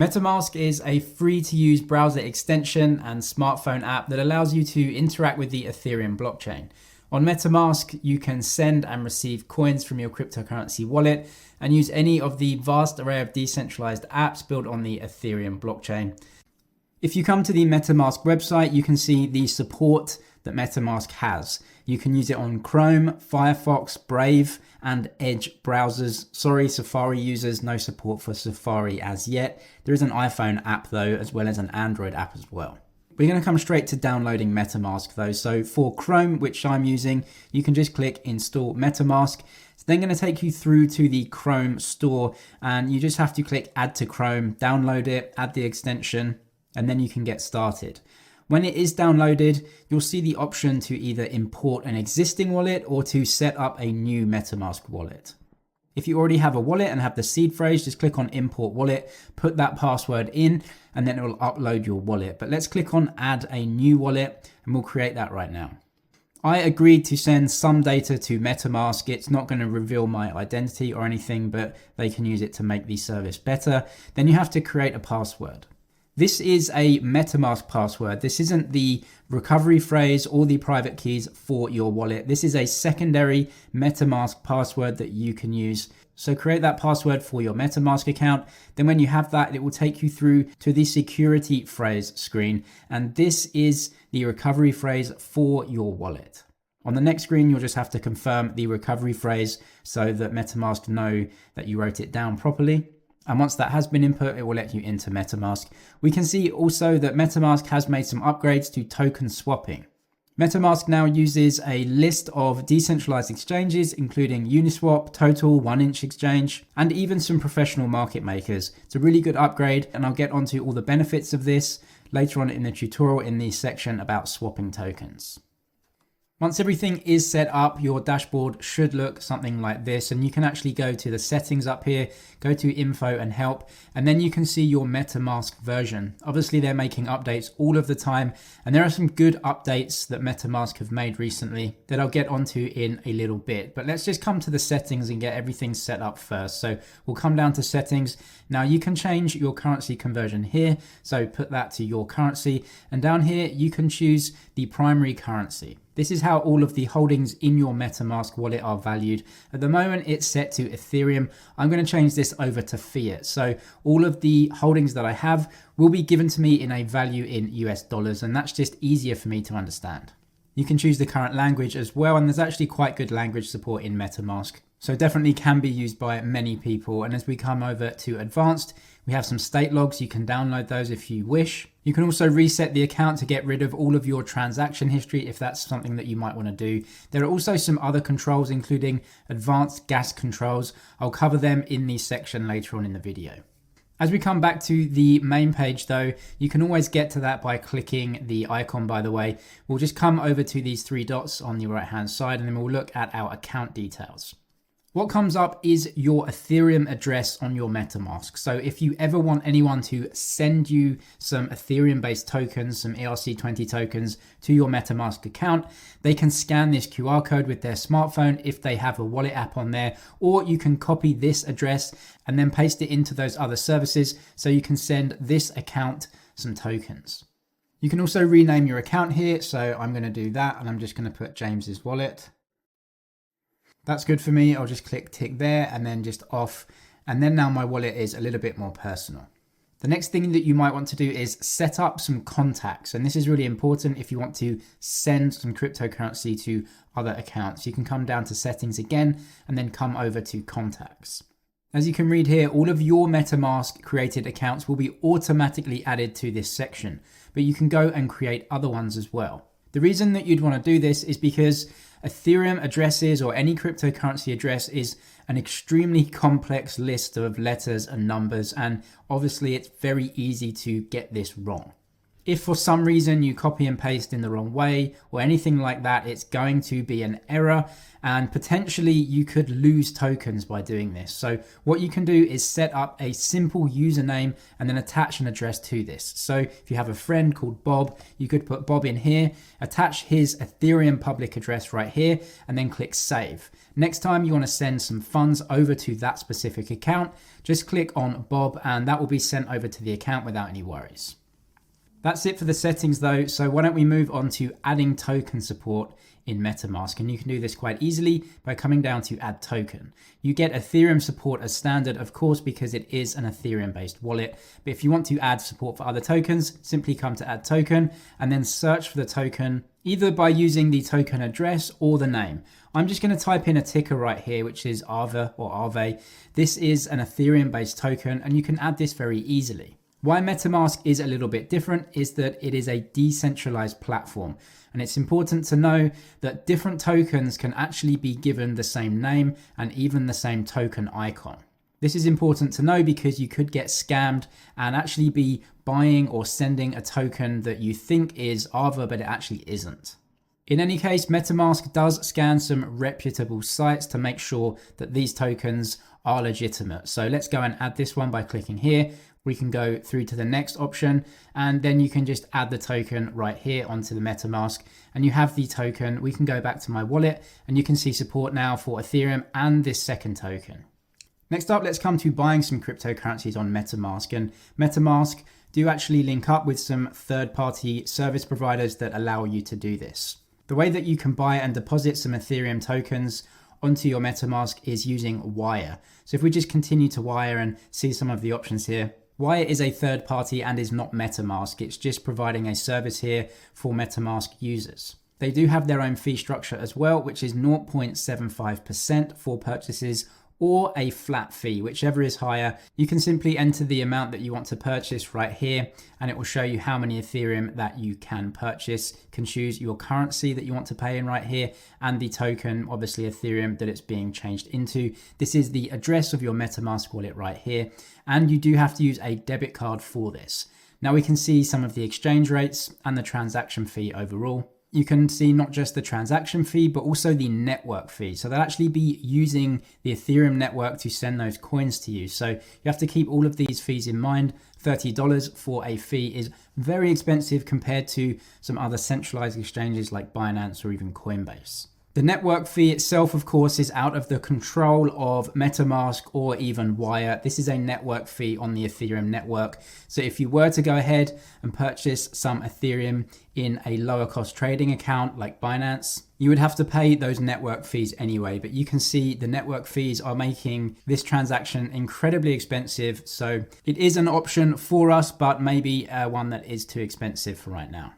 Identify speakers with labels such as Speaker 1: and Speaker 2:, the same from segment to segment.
Speaker 1: MetaMask is a free-to-use browser extension and smartphone app that allows you to interact with the Ethereum blockchain. On MetaMask, you can send and receive coins from your cryptocurrency wallet and use any of the vast array of decentralized apps built on the Ethereum blockchain. If you come to the MetaMask website, you can see the support that MetaMask has. You can use it on Chrome, Firefox, Brave, and Edge browsers. Sorry, Safari users, no support for Safari as yet. There is an iPhone app though, as well as an Android app as well. We're going to come straight to downloading MetaMask though. So for Chrome, which I'm using, you can just click install MetaMask. It's then going to take you through to the Chrome store and you just have to click add to Chrome, download it, add the extension, and then you can get started. When it is downloaded, you'll see the option to either import an existing wallet or to set up a new MetaMask wallet. If you already have a wallet and have the seed phrase, just click on import wallet, put that password in, and then it will upload your wallet. But let's click on add a new wallet and we'll create that right now. I agreed to send some data to MetaMask. It's not going to reveal my identity or anything, but they can use it to make the service better. Then you have to create a password. This is a MetaMask password. This isn't the recovery phrase or the private keys for your wallet. This is a secondary MetaMask password that you can use. So create that password for your MetaMask account. Then when you have that, it will take you through to the security phrase screen. And this is the recovery phrase for your wallet. On the next screen, you'll just have to confirm the recovery phrase so that MetaMask know that you wrote it down properly. And once that has been input, it will let you into MetaMask. We can see also that MetaMask has made some upgrades to token swapping. MetaMask now uses a list of decentralized exchanges, including Uniswap, Total, 1inch Exchange, and even some professional market makers. It's a really good upgrade, and I'll get onto all the benefits of this later on in the tutorial in the section about swapping tokens. Once everything is set up, your dashboard should look something like this, and you can actually go to the settings up here, go to info and help, and then you can see your MetaMask version. Obviously they're making updates all of the time, and there are some good updates that MetaMask have made recently that I'll get onto in a little bit. But let's just come to the settings and get everything set up first. So we'll come down to settings. Now you can change your currency conversion here, so put that to your currency, and down here you can choose the primary currency. This is how all of the holdings in your MetaMask wallet are valued. At the moment, it's set to Ethereum. I'm going to change this over to fiat. So all of the holdings that I have will be given to me in a value in US dollars, and that's just easier for me to understand. You can choose the current language as well, and there's actually quite good language support in MetaMask. So definitely can be used by many people. And as we come over to advanced, we have some state logs. You can download those if you wish. You can also reset the account to get rid of all of your transaction history if that's something that you might want to do. There are also some other controls, including advanced gas controls. I'll cover them in the section later on in the video. As we come back to the main page though, you can always get to that by clicking the icon, by the way. We'll just come over to these three dots on the right hand side and then we'll look at our account details. What comes up is your Ethereum address on your MetaMask. So if you ever want anyone to send you some Ethereum-based tokens, some ERC20 tokens to your MetaMask account, they can scan this QR code with their smartphone if they have a wallet app on there, or you can copy this address and then paste it into those other services so you can send this account some tokens. You can also rename your account here. So I'm going to do that and I'm just going to put James's wallet. That's good for me. I'll just click tick there and then just off. And then now my wallet is a little bit more personal. The next thing that you might want to do is set up some contacts. And this is really important if you want to send some cryptocurrency to other accounts. You can come down to settings again and then come over to contacts. As you can read here, all of your MetaMask created accounts will be automatically added to this section, but you can go and create other ones as well. The reason that you'd want to do this is because Ethereum addresses or any cryptocurrency address is an extremely complex list of letters and numbers, and obviously it's very easy to get this wrong. If for some reason you copy and paste in the wrong way or anything like that, it's going to be an error and potentially you could lose tokens by doing this. So what you can do is set up a simple username and then attach an address to this. So if you have a friend called Bob, you could put Bob in here, attach his Ethereum public address right here, and then click save. Next time you want to send some funds over to that specific account, just click on Bob and that will be sent over to the account without any worries. That's it for the settings though, so why don't we move on to adding token support in MetaMask, and you can do this quite easily by coming down to add token. You get Ethereum support as standard, of course, because it is an Ethereum based wallet, but if you want to add support for other tokens, simply come to add token and then search for the token either by using the token address or the name. I'm just going to type in a ticker right here, which is Aave or Aave. This is an Ethereum based token and you can add this very easily. Why MetaMask is a little bit different is that it is a decentralized platform. And it's important to know that different tokens can actually be given the same name and even the same token icon. This is important to know because you could get scammed and actually be buying or sending a token that you think is Aave, but it actually isn't. In any case, MetaMask does scan some reputable sites to make sure that these tokens are legitimate. So let's go and add this one by clicking here. We can go through to the next option and then you can just add the token right here onto the MetaMask and you have the token. We can go back to my wallet and you can see support now for Ethereum and this second token. Next up, let's come to buying some cryptocurrencies on MetaMask, and MetaMask do actually link up with some third-party service providers that allow you to do this. The way that you can buy and deposit some Ethereum tokens onto your MetaMask is using Wire. So if we just continue to Wire and see some of the options here, Wire is a third party and is not MetaMask. It's just providing a service here for MetaMask users. They do have their own fee structure as well, which is 0.75% for purchases or a flat fee, whichever is higher. You can simply enter the amount that you want to purchase right here, and it will show you how many Ethereum that you can purchase. You can choose your currency that you want to pay in right here, and the token, obviously Ethereum, that it's being changed into. This is the address of your MetaMask wallet right here, and you do have to use a debit card for this. Now we can see some of the exchange rates and the transaction fee overall. You can see not just the transaction fee, but also the network fee. So they'll actually be using the Ethereum network to send those coins to you. So you have to keep all of these fees in mind. $30 for a fee is very expensive compared to some other centralized exchanges like Binance or even Coinbase. The network fee itself, of course, is out of the control of MetaMask or even Wire. This is a network fee on the Ethereum network. So if you were to go ahead and purchase some Ethereum in a lower cost trading account like Binance, you would have to pay those network fees anyway. But you can see the network fees are making this transaction incredibly expensive. So it is an option for us, but maybe one that is too expensive for right now.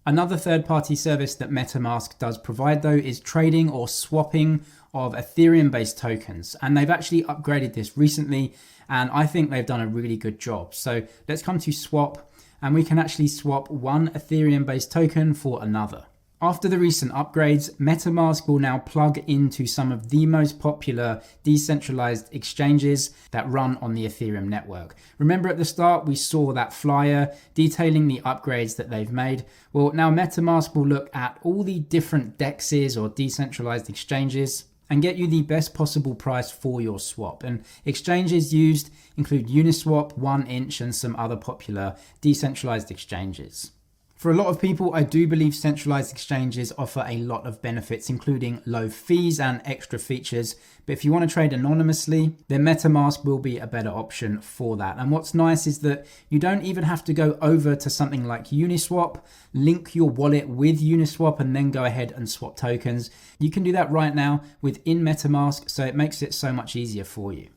Speaker 1: Another third-party service that MetaMask does provide though is trading or swapping of Ethereum-based tokens. And they've actually upgraded this recently, and I think they've done a really good job. So let's come to swap, and we can actually swap one Ethereum-based token for another. After the recent upgrades, MetaMask will now plug into some of the most popular decentralized exchanges that run on the Ethereum network. Remember at the start, we saw that flyer detailing the upgrades that they've made. Well, now MetaMask will look at all the different DEXs or decentralized exchanges and get you the best possible price for your swap. And exchanges used include Uniswap, 1inch, and some other popular decentralized exchanges. For a lot of people, I do believe centralized exchanges offer a lot of benefits, including low fees and extra features. But if you want to trade anonymously, then MetaMask will be a better option for that. And what's nice is that you don't even have to go over to something like Uniswap, link your wallet with Uniswap, and then go ahead and swap tokens. You can do that right now within MetaMask, so it makes it so much easier for you.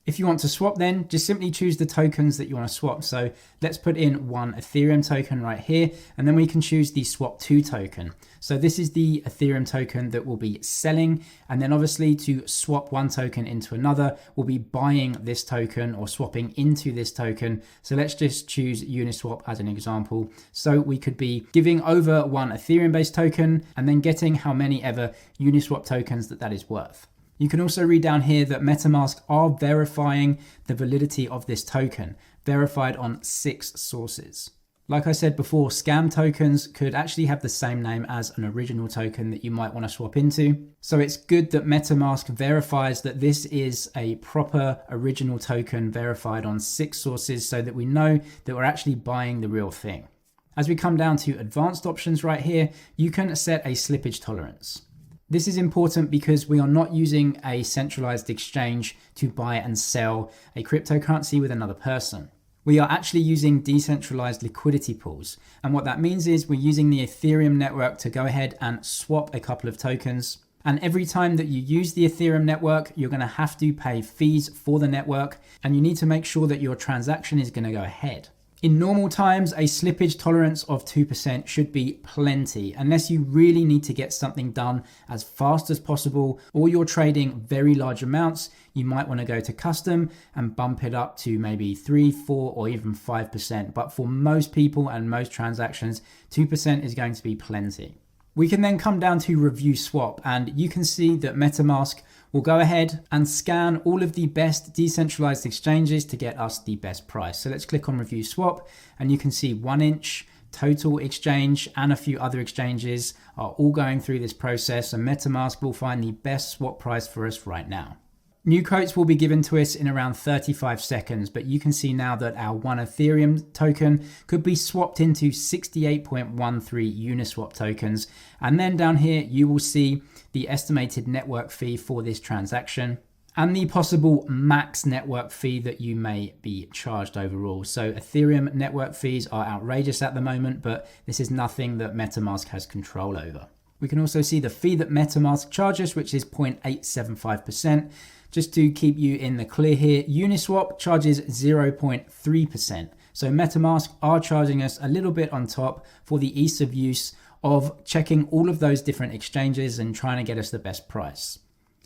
Speaker 1: If you want to swap then, just simply choose the tokens that you want to swap. So let's put in one Ethereum token right here, and then we can choose the swap to token. So this is the Ethereum token that we'll be selling. And then obviously to swap one token into another, we'll be buying this token or swapping into this token. So let's just choose Uniswap as an example. So we could be giving over one Ethereum based token and then getting how many ever Uniswap tokens that is worth. You can also read down here that MetaMask are verifying the validity of this token, verified on 6 sources. Like I said before, scam tokens could actually have the same name as an original token that you might want to swap into. So it's good that MetaMask verifies that this is a proper original token verified on 6 sources so that we know that we're actually buying the real thing. As we come down to advanced options right here, you can set a slippage tolerance. This is important because we are not using a centralized exchange to buy and sell a cryptocurrency with another person. We are actually using decentralized liquidity pools. And what that means is we're using the Ethereum network to go ahead and swap a couple of tokens. And every time that you use the Ethereum network, you're going to have to pay fees for the network. And you need to make sure that your transaction is going to go ahead. In normal times, a slippage tolerance of 2% should be plenty, unless you really need to get something done as fast as possible, or you're trading very large amounts. You might want to go to custom and bump it up to maybe 3, 4, or even 5%. But for most people and most transactions, 2% is going to be plenty. We can then come down to review swap, and you can see that MetaMask will go ahead and scan all of the best decentralized exchanges to get us the best price. So let's click on review swap, and you can see 1inch, Total Exchange, and a few other exchanges are all going through this process, and MetaMask will find the best swap price for us right now. New quotes will be given to us in around 35 seconds, but you can see now that our 1 Ethereum token could be swapped into 68.13 Uniswap tokens. And then down here, you will see the estimated network fee for this transaction and the possible max network fee that you may be charged overall. So Ethereum network fees are outrageous at the moment, but this is nothing that MetaMask has control over. We can also see the fee that MetaMask charges, which is 0.875%. Just to keep you in the clear here, Uniswap charges 0.3%. So MetaMask are charging us a little bit on top for the ease of use of checking all of those different exchanges and trying to get us the best price.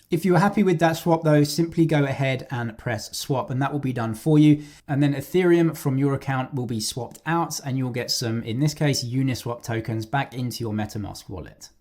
Speaker 1: If you're happy with that swap though, simply go ahead and press swap and that will be done for you. And then Ethereum from your account will be swapped out and you'll get some, in this case, Uniswap tokens back into your MetaMask wallet.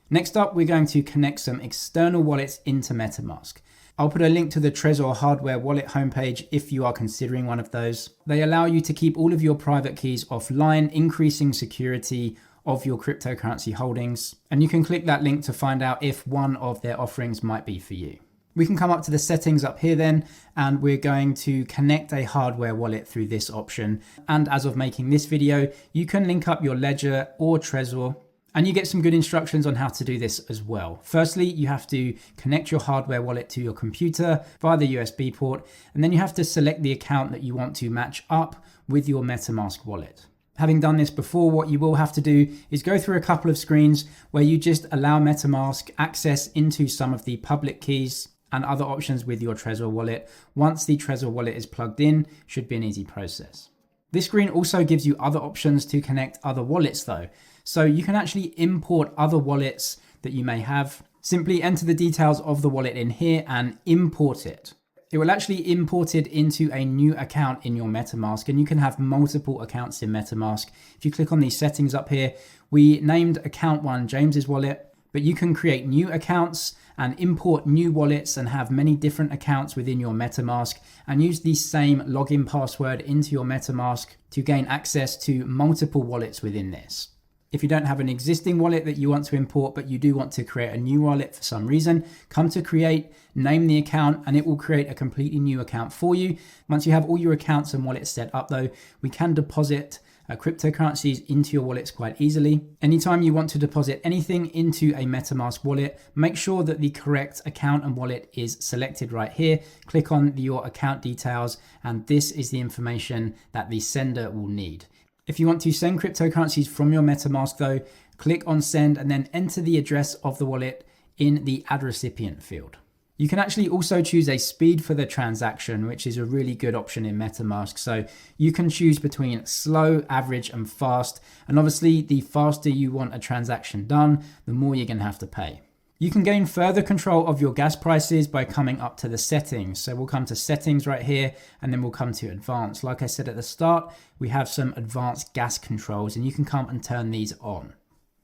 Speaker 1: Next up, we're going to connect some external wallets into MetaMask. I'll put a link to the Trezor hardware wallet homepage if you are considering one of those. They allow you to keep all of your private keys offline, increasing security of your cryptocurrency holdings. And you can click that link to find out if one of their offerings might be for you. We can come up to the settings up here then, and we're going to connect a hardware wallet through this option. And as of making this video, you can link up your Ledger or Trezor. And you get some good instructions on how to do this as well. Firstly, you have to connect your hardware wallet to your computer via the USB port, and then you have to select the account that you want to match up with your MetaMask wallet. Having done this before, what you will have to do is go through a couple of screens where you just allow MetaMask access into some of the public keys and other options with your Trezor wallet. Once the Trezor wallet is plugged in, it should be an easy process. This screen also gives you other options to connect other wallets though. So you can actually import other wallets that you may have. Simply enter the details of the wallet in here and import it. It will actually import it into a new account in your MetaMask, and you can have multiple accounts in MetaMask. If you click on these settings up here, we named account 1 James's wallet, but you can create new accounts and import new wallets and have many different accounts within your MetaMask and use the same login password into your MetaMask to gain access to multiple wallets within this. If you don't have an existing wallet that you want to import, but you do want to create a new wallet for some reason, come to create, name the account, and it will create a completely new account for you. Once you have all your accounts and wallets set up though, we can deposit cryptocurrencies into your wallets quite easily. Anytime you want to deposit anything into a MetaMask wallet, make sure that the correct account and wallet is selected right here. Click on your account details, and this is the information that the sender will need. If you want to send cryptocurrencies from your MetaMask though, click on send and then enter the address of the wallet in the add recipient field. You can actually also choose a speed for the transaction, which is a really good option in MetaMask. So you can choose between slow, average, and fast. And obviously the faster you want a transaction done, the more you're going to have to pay. You can gain further control of your gas prices by coming up to the settings. So we'll come to settings right here, and then we'll come to advanced. Like I said at the start, we have some advanced gas controls, and you can come and turn these on.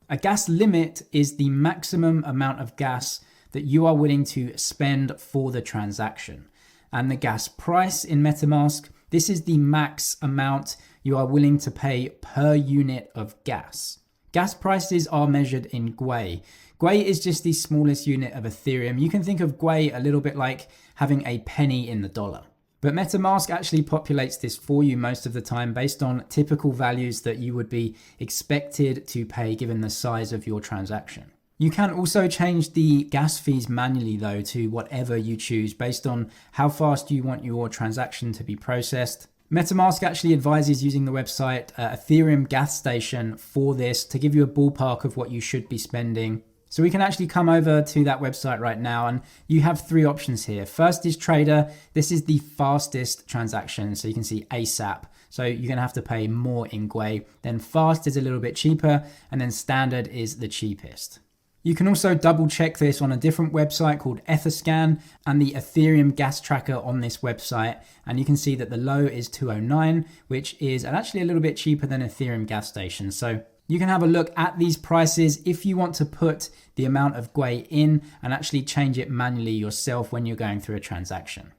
Speaker 1: A gas limit is the maximum amount of gas that you are willing to spend for the transaction. And the gas price in MetaMask, this is the max amount you are willing to pay per unit of gas. Gas prices are measured in Gwei. Gwei is just the smallest unit of Ethereum. You can think of Gwei a little bit like having a penny in the dollar. But MetaMask actually populates this for you most of the time based on typical values that you would be expected to pay given the size of your transaction. You can also change the gas fees manually though to whatever you choose based on how fast you want your transaction to be processed. MetaMask actually advises using the website Ethereum Gas Station for this to give you a ballpark of what you should be spending. So we can actually come over to that website right now, and you have three options here. First is Trader. This is the fastest transaction, so you can see ASAP. So you're gonna have to pay more in Gwei. Then Fast is a little bit cheaper, and then Standard is the cheapest. You can also double check this on a different website called Etherscan and the Ethereum gas tracker on this website. And you can see that the low is 209, which is actually a little bit cheaper than Ethereum gas station. So you can have a look at these prices if you want to put the amount of Gwei in and actually change it manually yourself when you're going through a transaction.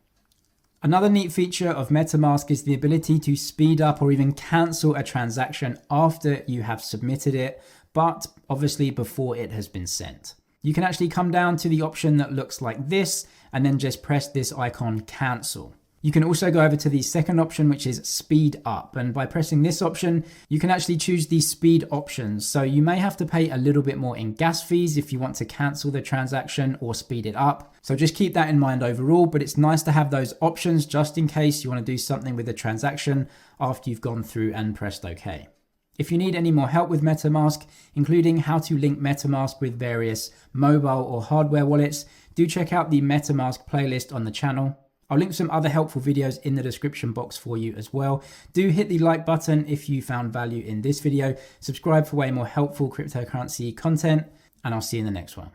Speaker 1: Another neat feature of MetaMask is the ability to speed up or even cancel a transaction after you have submitted it, but obviously before it has been sent. You can actually come down to the option that looks like this and then just press this icon cancel. You can also go over to the second option, which is speed up. And by pressing this option, you can actually choose the speed options. So you may have to pay a little bit more in gas fees if you want to cancel the transaction or speed it up. So just keep that in mind overall, but it's nice to have those options just in case you want to do something with the transaction after you've gone through and pressed OK. If you need any more help with MetaMask, including how to link MetaMask with various mobile or hardware wallets, do check out the MetaMask playlist on the channel. I'll link some other helpful videos in the description box for you as well. Do hit the like button if you found value in this video. Subscribe for way more helpful cryptocurrency content, and I'll see you in the next one.